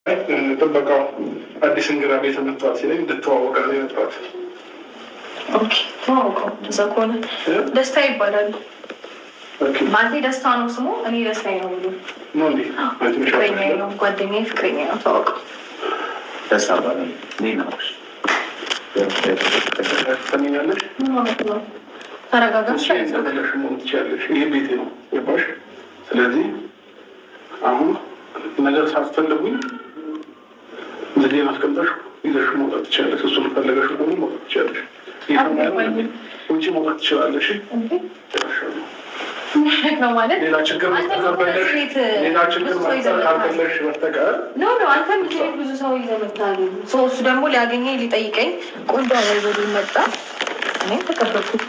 ጥበቃው አዲስ እንግዳ ቤት መጥቷል ሲለኝ እንድትዋወቀ ነው የመጣሁት። ኦኬ ተዋወቀው። እንደዛ ከሆነ ደስታ ይባላል። ማለቴ ደስታ ነው ስሙ። እኔ ደስታ ነው ብሎ ፍቅረኛ ነው፣ ጓደኛዬ ፍቅረኛ ነው። ተዋወቀው። ደስታ ባላል ተኛለሽ። ተረጋጋሽ። ይህ ቤቴ ነው ገባሽ? ስለዚህ አሁን ነገር ሳትፈልጉኝ ዘዴን አስቀምጠሽ ይዘሽ መውጣት ትችላለሽ። እሱን ፈለገሽ ደግሞ መውጣት ትችላለሽ። ውጭ መውጣት ትችላለሽ። ሌላ ችግር ካልፈለግሽ በስተቀር አንተም ብዙ ሰው ይዘመታሉ። እሱ ደግሞ ሊያገኘኝ ሊጠይቀኝ ቆንጆ ይዞ መጣ። እኔ ተቀበልኩት።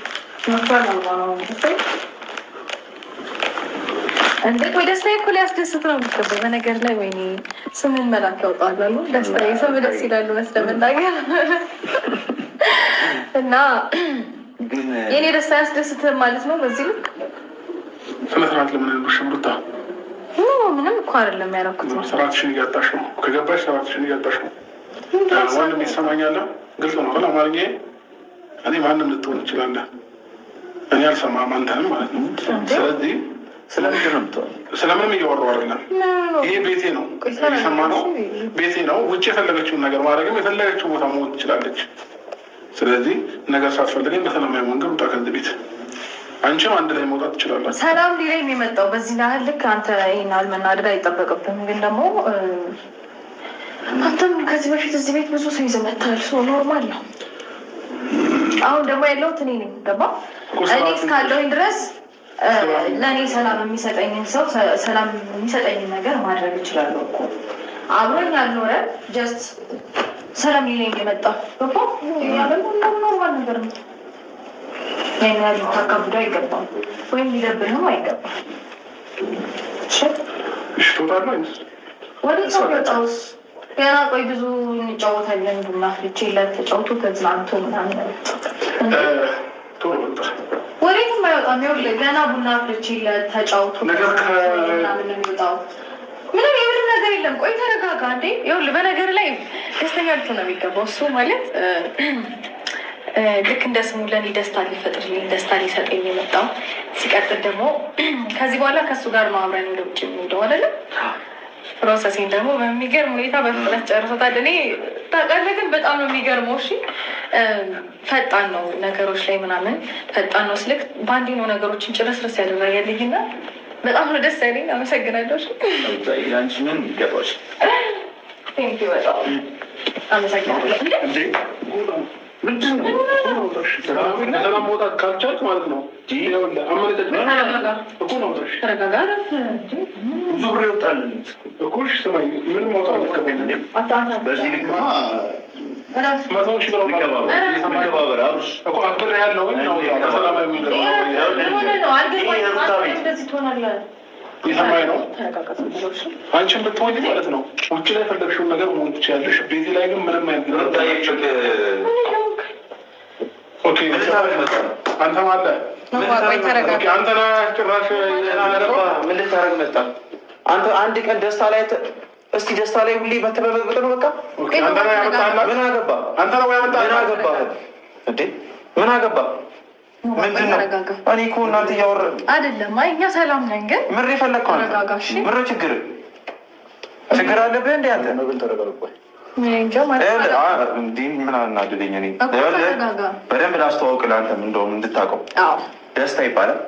እንዴ ቆይ ደስታዬ እኮ ሊያስደስት ነው የሚገባው። በነገር ላይ ወይኔ ስምን መላክ ያውጣሉ። ደስታዬ ስም ደስ ይላሉ መስለመናገር እና የኔ ደስታ ያስደስት ማለት ነው። በዚህ ልክ ስነስርዓት ለምን ያሉሽ ብሩታ? ምንም እኮ አይደለም ያደረኩት። ስርዓትሽን እያጣሽ ነው። ከገባሽ ስርዓትሽን እያጣሽ ነው። ማንም ይሰማኛል። ግልጽ ነው። አማርኛ እኔ ማንም ልትሆን እንችላለን። እኔ አልሰማም አንተንም ማለት ነው። ስለዚህ ስለምንም እያወራሁ አይደለም። ይሄ ቤቴ ነው፣ የሰማ ነው ቤቴ ነው። ውጭ የፈለገችውን ነገር ማድረግም የፈለገችው ቦታ መሆን ትችላለች። ስለዚህ ነገር ሳትፈልገኝ በሰላማዊ መንገድ ውጣ ከዚህ ቤት። አንቺም አንድ ላይ መውጣት ትችላላችሁ። ሰላም ሊለኝ የመጣው በዚህ ያህል ልክ አንተ ይህን አልመናደድ አይጠበቅብም። ግን ደግሞ አንተም ከዚህ በፊት እዚህ ቤት ብዙ ሰው ይዘህ መጥተሃል። ኖርማል ነው። አሁን ደግሞ ያለሁት እኔ ነኝ። ገባ? እኔ እስካለሁኝ ድረስ ለእኔ ሰላም የሚሰጠኝን ሰው ሰላም የሚሰጠኝን ነገር ማድረግ እችላለሁ እኮ። አብሮኝ ያልኖረ ጀስት ሰላም ሊለኝ የመጣ ገባ? ኖርማል ነገር ነው። ያን ያህል ታካብዶ አይገባም፣ ወይም ሊደብርህም አይገባም። ትወጣለህ? ወዴት ነው የወጣሁት? ገና ቆይ ብዙ እንጫወታለን። ቡና ፍልቼለት ተጫውቶ ተዝናንቶ ምናምን ወዴትም አይወጣም። ይኸውልህ ገና ቡና ፍልቼለት ተጫውቶ ምናምን ነው የሚወጣው። ምንም የምንም ነገር የለም። ቆይ ተረጋጋ እንዴ። ይኸውልህ በነገር ላይ ደስተኛ ልትሆን ነው የሚገባው። እሱ ማለት ልክ እንደ ስሙ ለእኔ ደስታ ሊፈጥርልኝ ደስታ ሊሰጠኝ የመጣው። ሲቀጥል ደግሞ ከዚህ በኋላ ከእሱ ጋር ነው አብረን ወደ ውጭ የሚሄደው አይደለም። ፕሮሰሴን ደግሞ በሚገርም ሁኔታ በፍጥነት ጨርሶታል። እኔ ታውቃለህ፣ ግን በጣም ነው የሚገርመው። እሺ ፈጣን ነው ነገሮች ላይ ምናምን ፈጣን ነው ስልክ በአንዴ ነው ነገሮችን ጭርስርስ ያደረገልኝ እና በጣም ነው ደስ ያለኝ። አመሰግናለሁ። አንቺ ምን ይገባሽ? ቴንኪው በጣም አመሰግናለሁ። ምንድን ነው ሰላም መውጣት ካልቻልክ ማለት ነው። ተረጋጋ። ብዙ ብር ይወጣልን እኮ ስማኝ፣ ምን መውጣት በዚህ ልክማ መከባበር እኮ አብር ያለው ሰላማዊ የሰማይ ነው። አንቺን ብትሆኝ ማለት ነው ውጭ ላይ ፈለግሽውን ነገር መሆን ትችላለሽ። ቤቴ ላይ ግን ምንም አይነት አንተም አለ አንተ ጭራሽ ምን ልታረግ መጣ? አንተ አንድ ቀን ደስታ ላይ እስቲ ደስታ ላይ ሁሌ መተበበጥ ነው በቃ። ምን አገባ? አንተ ነው ያመጣ። ምን አገባ እንዴ? ምን አገባ? ምንድን ነው? እኔ እኮ እናንተ እያወራን አይደለም። አይ እኛ ሰላም ነን። ግን ምር የፈለግከው ምር ችግር አለብህ እንዴ? አንተ ነው ግን ተረጋግጧል። እንዲህ ምን አናድደኝ? እኔ በደንብ ላስተዋውቅ ለአንተም እንደውም እንድታውቀው። ደስታ ይባላል።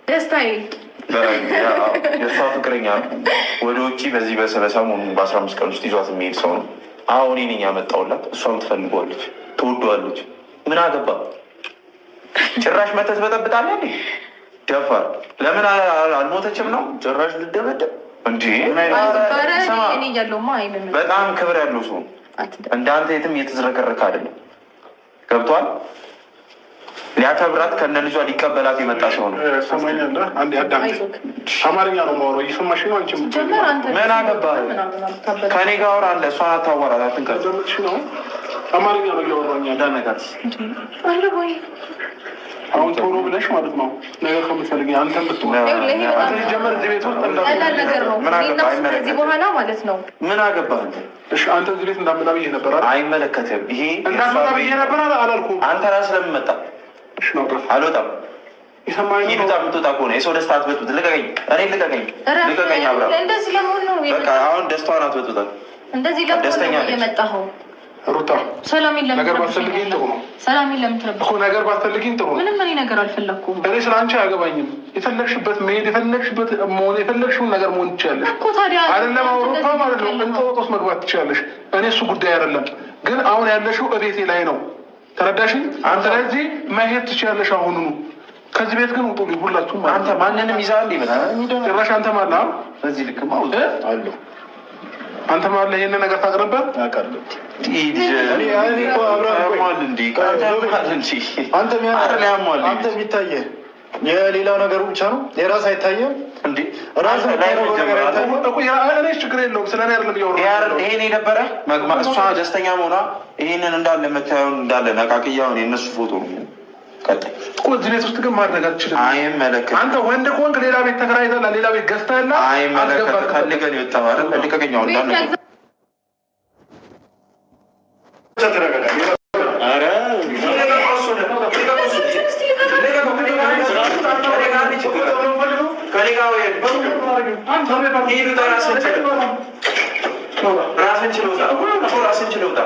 ደስታዬ የእሷ ፍቅረኛ ነው። ወደ ውጭ በዚህ በሰሞኑን በ15 ቀን ውስጥ ይዟት የሚሄድ ሰው ነው። አሁን እኔ ነኝ ያመጣሁላት። እሷም ትፈልገዋለች፣ ትወደዋለች። ምን አገባ? ጭራሽ መተት በጠብጣለ እንዴ? ደፋር ለምን አልሞተችም ነው? ጭራሽ ልደበደብ እንዴ? በጣም ክብር ያለው ሰው እንዳንተ የትም እየተዝረከረከ አይደለም። ገብቷል? ሊያከብራት ከነ ልጇ ሊቀበላት የመጣ ሰው ነው። አማርኛ ነው የማወራው። እየሰማሽ ነው? አንቺ ምን አገባህ? ከኔ ጋር አውራ። አለ እሷን አታዋራት፣ አትንቀር። አማርኛ ነው እያወራኝ። እንዳነካት አሁን ቶሎ ብለሽ ማለት ነው ነገር ከምትፈልጊ አንተም ብትሆን ጀመር እዚህ ቤት ውስጥ ነገር ነው ከዚህ በኋላ ማለት ነው። ምን አገባህ? እሺ አንተ እዚህ ቤት እንዳትመጣ ብዬሽ ነበር አይደል? አይመለከትም። ይሄ እንዳትመጣ ብዬሽ ነበር አላልኩም? አንተ ራስህ ለምን መጣ? እሺ ነው አልወጣም። ይሰማኝ ነው። የምትወጣ ከሆነ የሰው ደስታ አትበጥብጥ። ልቀቀኝ፣ እኔ ልቀቀኝ። አብራ እንደዚህ ለምን ነው በቃ አሁን ደስታዋን አትበጥብጣት። እንደዚህ ለምን ነው የመጣኸው? ሩታ ሰላም የለም። ነገር ባትፈልጊኝ ጥሩ ነው። ሰላም የለም እኮ ነገር ባትፈልጊኝ ጥሩ ነው። ምንም እኔ ነገር አልፈለኩም። እኔ ስለ አንቺ አያገባኝም። የፈለግሽበት መሄድ የፈለግሽበት መሆን የፈለግሽውን ነገር መሆን ትችያለሽ እኮ። ታዲያ አይደለም አውሮፓ ማለት ነው እንጦጦስ መግባት ትችያለሽ። እኔ እሱ ጉዳይ አይደለም። ግን አሁን ያለሽው እቤቴ ላይ ነው። ተረዳሽኝ? ስለዚህ መሄድ ትችያለሽ አሁኑኑ። ከዚህ ቤት ግን ውጡልኝ ሁላችሁም። አንተ ማንንም ይዛል ይመጣል። ጭራሽ አንተ ማለህ በዚህ ልክማ አለው አንተ ማለት ይሄንን ነገር ታቅርበት አውቃለሁ። አንተ የሚታየህ የሌላው ነገሩ ብቻ ነው። የራስ አይታየም እንዴ? እኔ ችግር የለውም። ስለ እኔ አይደለም እያወራሁ። ይሄን የነበረ እሷ ደስተኛ መሆኗ ይሄንን እንዳለ መታየውን እንዳለ ነቃቅያውን የእነሱ ፎቶ ነው። እኮ እዚህ ቤት ውስጥ ግን ማድረግ አትችልም። አይመለከትም። አንተ ወንድ ከሆንክ ሌላ ቤት ተከራይተህ ሌላ ቤት ገዝተህና አይመለከትም። ፈልገን የወጣኸው አይደል? ልቀቀኛው እንዳለ ራስን ችሎታ